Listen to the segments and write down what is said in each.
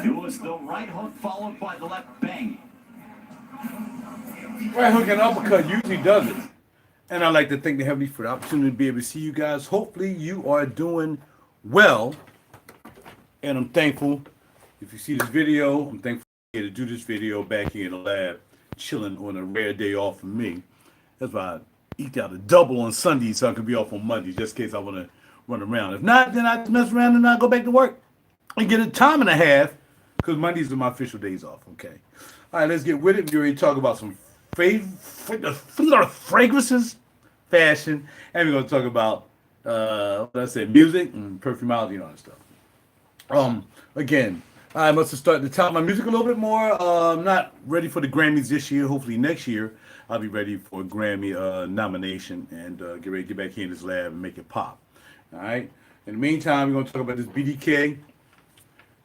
It was the right hook followed by the left bang. Right hook and uppercut usually does it. And I'd like to thank the Heavenly for the opportunity to be able to see you guys. Hopefully you are doing well. And I'm thankful. If you see this video, I'm thankful to do this video back here in the lab, chilling on a rare day off for me. That's why I eat out a double on Sunday so I can be off on Monday, just in case I want to run around. If not, then I just mess around and I go back to work and get a time and a half, because Mondays are my official days off. Okay. All right, let's get with it. We already talk about some fragrances, fashion, and we're going to talk about, what I said, music and perfumology and all that stuff. Again, I must have started to tout my music a little bit more. I'm not ready for the Grammys this year. Hopefully next year I'll be ready for a Grammy nomination and get ready to get back here in this lab and make it pop. All right. In the meantime, we're going to talk about this BDK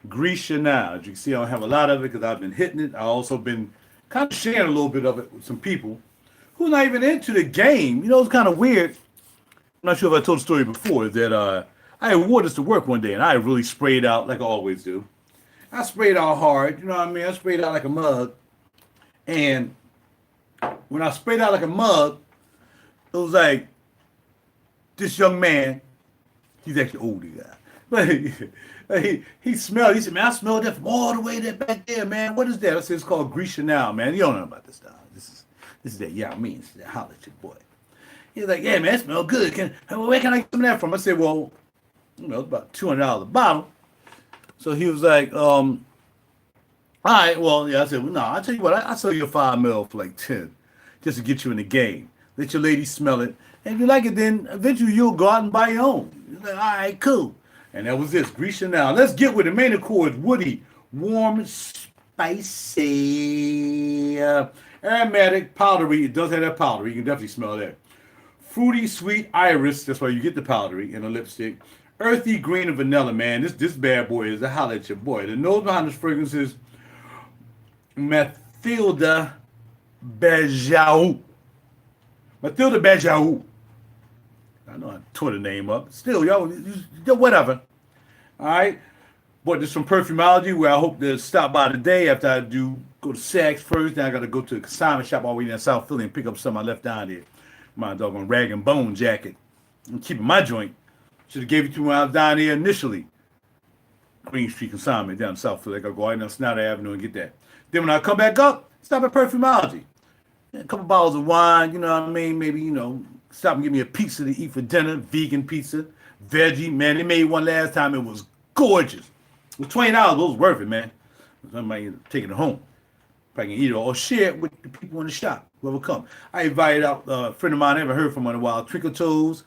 Gris now. As you can see, I don't have a lot of it because I've been hitting it. I've also been kind of sharing a little bit of it with some people who's not even into the game. You know, it's kind of weird. I'm not sure if I told the story before that I wore this to work one day and I really sprayed out like I always do. I sprayed out hard, you know what I mean? I sprayed out like a mug. And when I sprayed out like a mug, it was like this young man, he's actually older guy. But he smelled, he said, man, I smelled that from all the way there back there, man. What is that? I said, it's called Gris now, man. You don't know about this stuff. This is that, yeah, I mean, it's that holla at your boy. He's like, yeah, man, it smells good. Where can I get some of that from? I said, well, you know, it's about $200 a bottle. So he was like, all right, well, yeah, I said, well, no, I'll tell you what, I'll sell you a 5 mil for like 10, just to get you in the game. Let your lady smell it. And if you like it, then eventually you'll go out and buy your own. He's like, all right, cool. And that was this, Gris now. Let's get with the main accords. Woody, warm, spicy, aromatic, powdery. It does have that powdery. You can definitely smell that. Fruity, sweet, iris. That's why you get the powdery in a lipstick. Earthy, green, and vanilla, man. This bad boy is a holla at your boy. The nose behind this fragrance is Mathilda Bejau. Mathilda Bejau. I know I tore the name up. Still, y'all, whatever. All right. Bought this from Perfumology, where I hope to stop by today after I do go to Saks first. Then I got to go to a consignment shop all the way in South Philly and pick up some I left down there. My doggone rag and bone jacket. I'm keeping my joint. Should have gave it to me when I was down there initially. Green Street consignment down in South Philly. I got to go right down Snyder Avenue and get that. Then when I come back up, stop at Perfumology. A couple bottles of wine, you know what I mean? Maybe, you know, stop and give me a pizza to eat for dinner. Vegan pizza. Veggie. Man, they made one last time. It was gorgeous. It was $20. It was worth it, man. Somebody taking it home. Probably can eat it all. Or share it with the people in the shop. Whoever come. I invited out a friend of mine I haven't heard from in a while. Twinkle Toes.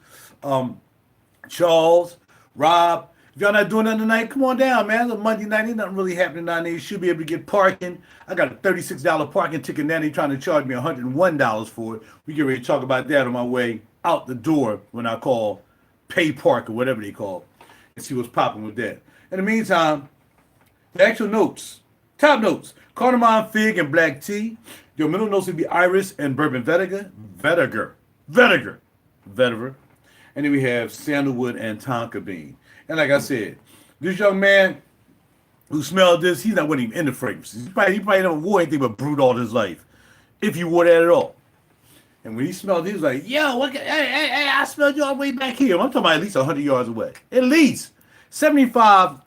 Charles, Rob, if y'all not doing nothing tonight, come on down, man. It's a Monday night. Ain't nothing really happening down there. You should be able to get parking. I got a $36 parking ticket now. They're trying to charge me $101 for it. We get ready to talk about that on my way out the door when I call pay park or whatever they call it, and see what's popping with that. In the meantime, the actual notes, top notes, cardamom, fig, and black tea. Your middle notes would be iris and bourbon vetiver. And then we have sandalwood and tonka bean. And like I said, this young man who smelled this, he's not even into fragrances. He probably never wore anything but Brut all his life, if he wore that at all. And when he smelled it, he was like, yo, hey, I smelled you all the way back here. I'm talking about at least 100 yards away. At least 75,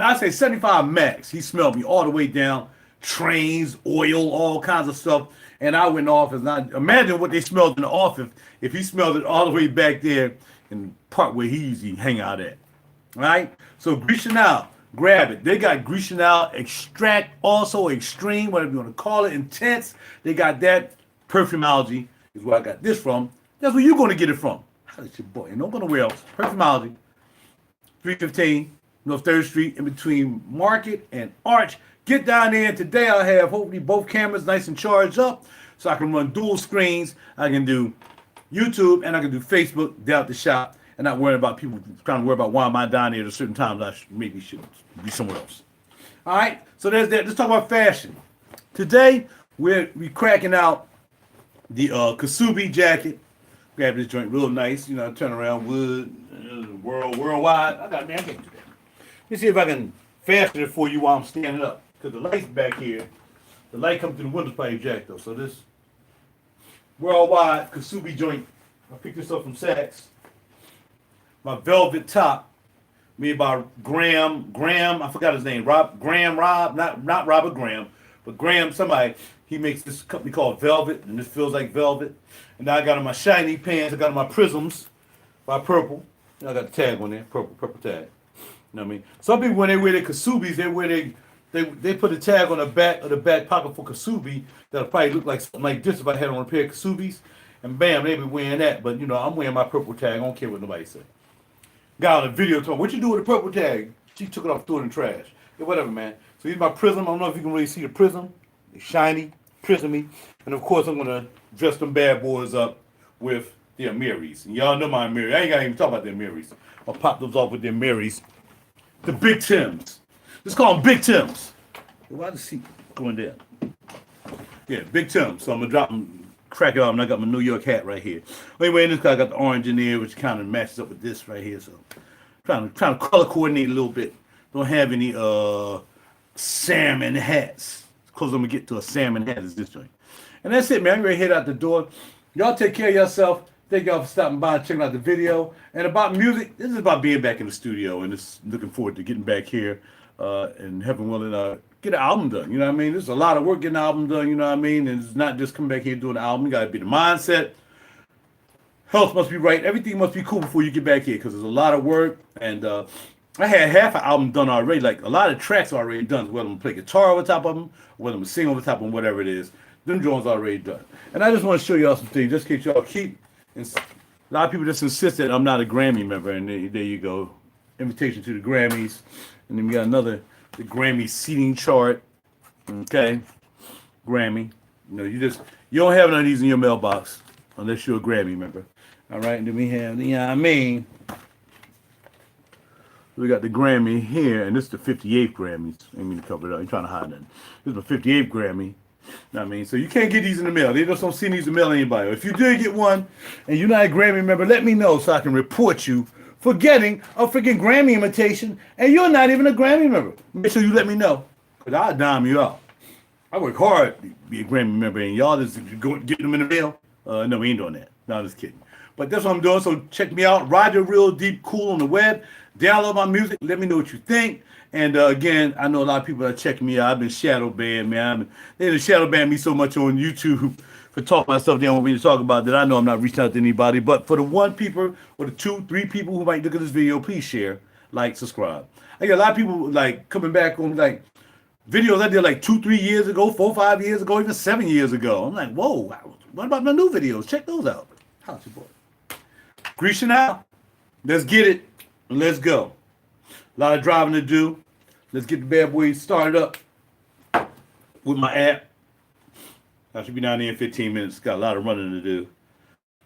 I say 75 max. He smelled me all the way down, trains, oil, all kinds of stuff. And I went off and I imagine what they smelled in the office if he smelled it all the way back there in the part where he usually hang out at. All right? So Gris now, grab it. They got Gris now Extract, also Extreme, whatever you want to call it, Intense. They got that. Perfumology is where I got this from. That's where you're going to get it from. That's your boy. And don't go nowhere else. Perfumology, 315 North 3rd Street in between Market and Arch. Get down there, and today I'll have hopefully both cameras nice and charged up so I can run dual screens. I can do YouTube and I can do Facebook down at the shop and not worrying about people trying to worry about why am I down there at a certain time. I maybe should be somewhere else. All right, so there's that. Let's talk about fashion. Today we're cracking out the Kasubi jacket. Grab this joint real nice, you know, turn around wood, worldwide. I can't do that. Let me see if I can fasten it for you while I'm standing up. Because the light's back here. The light comes through the window probably jacked though. So this worldwide Kasubi joint. I picked this up from Saks. My velvet top, made by Graham, I forgot his name, Rob, not Robert Graham, but Graham, somebody, he makes this company called Velvet, and this feels like velvet. And now I got on my shiny pants, I got on my Prisms by Purple. And I got the tag on there, purple tag. You know what I mean? Some people, when they wear their Kasubis, they put a tag on the back of the back pocket for Kasubi that'll probably look like something like this if I had on a pair of Kasubis. And bam, they be wearing that. But, you know, I'm wearing my purple tag. I don't care what nobody says. Guy on the video told me, what you do with the purple tag? She took it off, threw it in the trash. Yeah, whatever, man. So here's my Prism. I don't know if you can really see the Prism. It's shiny, prismy. And, of course, I'm going to dress them bad boys up with their Marys. And y'all know my Mary. I ain't got to even talk about their Marys. I'll pop those off with their Marys. The Big Tims. Let's call them Big Tims. Why the seat going down? Yeah, Big Tims. So I'm going to drop them. Crack it off, and I got my New York hat right here. Anyway, in this guy, I got the orange in there, which kind of matches up with this right here. So, trying to color coordinate a little bit. Don't have any salmon hats. Close, I'm gonna get to a salmon hat is this joint. And that's it, man. I'm ready to head out the door. Y'all take care of yourself. Thank y'all for stopping by and checking out the video. And about music, this is about being back in the studio, and just looking forward to getting back here and heaven willing get an album done. You know what I mean? There's a lot of work getting an album done, you know what I mean? And it's not just coming back here and doing an album. You got to be the mindset. Health must be right. Everything must be cool before you get back here because there's a lot of work. And I had half an album done already. Like a lot of tracks already done. Whether I'm going to play guitar over top of them, whether I'm going to sing over top of them, whatever it is. Them joints already done. And I just want to show y'all some things just in case y'all keep. And a lot of people just insist that I'm not a Grammy member. And there you go. Invitation to the Grammys. And then we got the Grammy seating chart. Okay. Grammy. You know, you don't have none of these in your mailbox unless you're a Grammy member. All right. And then we have we got the Grammy here, and this is the 58th Grammys. I didn't mean to cover it up. I'm trying to hide nothing. This is the 58th Grammy. You know what I mean? So you can't get these in the mail. They just don't send these in the mail to anybody. If you did get one and you're not a Grammy member, let me know so I can report you for getting a freaking Grammy invitation, and you're not even a Grammy member. Make sure you let me know, because I'll dime you out. I work hard to be a Grammy member, and y'all just go get them in the mail. No, we ain't doing that. No, I'm just kidding. But that's what I'm doing, so check me out. Roger Real Deep Cool on the web. Download my music. Let me know what you think. And again, I know a lot of people are checking me out. I've been shadow banned, man. They shadow banned me so much on YouTube for talking about stuff they don't want me to talk about that I know I'm not reaching out to anybody. But for the one people or the 2-3 people who might look at this video, please share, like, subscribe. I get a lot of people like coming back on like videos I did like 2-3 years ago, 4-5 years ago, even 7 years ago. I'm like, whoa, what about my new videos? Check those out. How's your boy? Gris now. Let's get it. Let's go. A lot of driving to do. Let's get the bad boy started up with my app. I should be down there in 15 minutes. Got a lot of running to do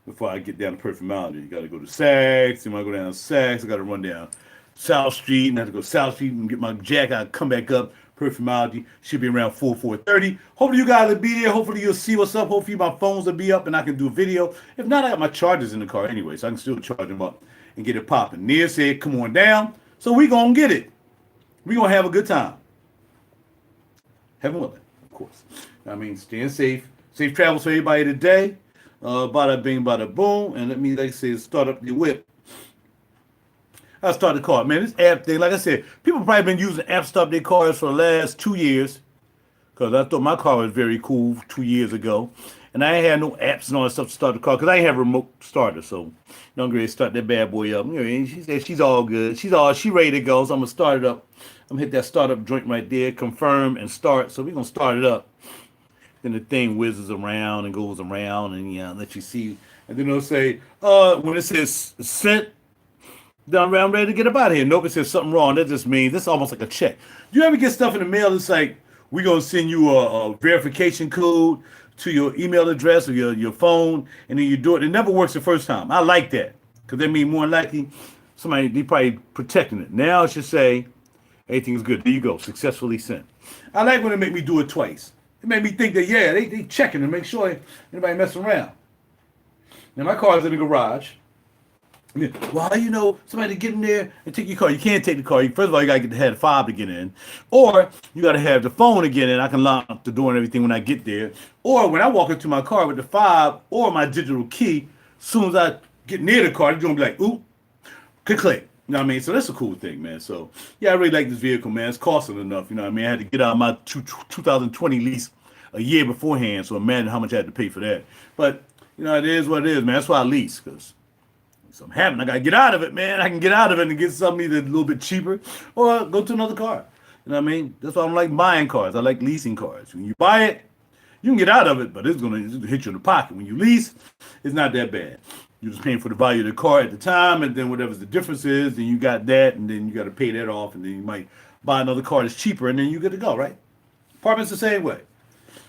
before I get down to Perfumology. You got to go to Saks. You might go down to Saks. I got to run down South Street. And I have to go South Street and get my jacket. I come back up. Perfumology should be around 4:30. Hopefully you guys will be there. Hopefully you'll see what's up. Hopefully my phones will be up and I can do a video. If not, I got my chargers in the car anyway, so I can still charge them up and get it popping. Nia said, come on down. So we going to get it. We going to have a good time. Heaven willing, of course. I mean, staying safe. Safe travels for everybody today. Bada bing, bada boom. And let me, like I say, start up the whip. I'll start the car. Man, this app thing, like I said, people probably been using apps to start their cars for the last 2 years. Because I thought my car was very cool 2 years ago. And I ain't had no apps and all that stuff to start the car because I ain't have a remote starter. So I'm going to start that bad boy up. You know, she said she's all good. She ready to go. So I'm going to start it up. I'm going to hit that startup joint right there. Confirm and start. So we're going to start it up. Then the thing whizzes around and goes around and let you see. And then it'll say, when it says sent, then I'm ready to get up out of here. Nope, it says something wrong. That just means this is almost like a check. You ever get stuff in the mail that's like, we're going to send you a verification code to your email address or your phone, and then you do it. It never works the first time. I like that because that means more than likely they probably protecting it. Now it should say everything's good. There you go, successfully sent. I like when they make me do it twice. It made me think that, they checking to make sure anybody messing around. Now my car's in the garage. Yeah. Well, you know, somebody to get in there and take your car. You can't take the car. First of all, you gotta have the fob to get in, or you gotta have the phone to get in. I can lock the door and everything when I get there, or when I walk into my car with the fob or my digital key. As soon as I get near the car, it's gonna be like, ooh, click, click. You know what I mean? So that's a cool thing, man. So yeah, I really like this vehicle, man. It's costing enough. You know what I mean? I had to get out of my 2020 lease a year beforehand, so imagine how much I had to pay for that. But you know, it is what it is, man. That's why I lease, because something happened. I gotta get out of it, man. I can get out of it and get something either a little bit cheaper or go to another car. You know what I mean? That's why I don't like buying cars. I like leasing cars. When you buy it, you can get out of it, but it's gonna hit you in the pocket. When you lease, it's not that bad. You're just paying for the value of the car at the time, and then whatever the difference is, then you got that, and then you got to pay that off, and then you might buy another car that's cheaper, and then you get to go, right? Apartments the same way.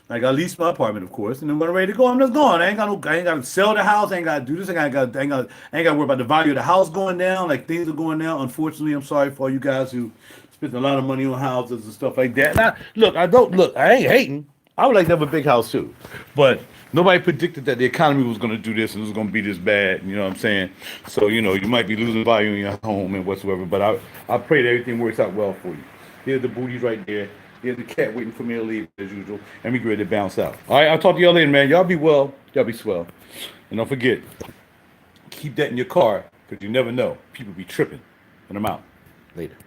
Like I lease my apartment, of course, and then when I'm ready to go, I'm just going. I ain't got to sell the house. I ain't got to do this. I ain't got to worry about the value of the house going down. Like things are going down. Unfortunately, I'm sorry for all you guys who spent a lot of money on houses and stuff like that. I ain't hating. I would like to have a big house too, but nobody predicted that the economy was going to do this and it was going to be this bad. You know what I'm saying? So you know you might be losing value in your home and whatsoever. But I pray that everything works out well for you. Here's the booties right there. Here's the cat waiting for me to leave as usual, and we ready to bounce out. All right, I'll talk to y'all later, man. Y'all be well. Y'all be swell, and don't forget, keep that in your car because you never know. People be tripping, and I'm out later.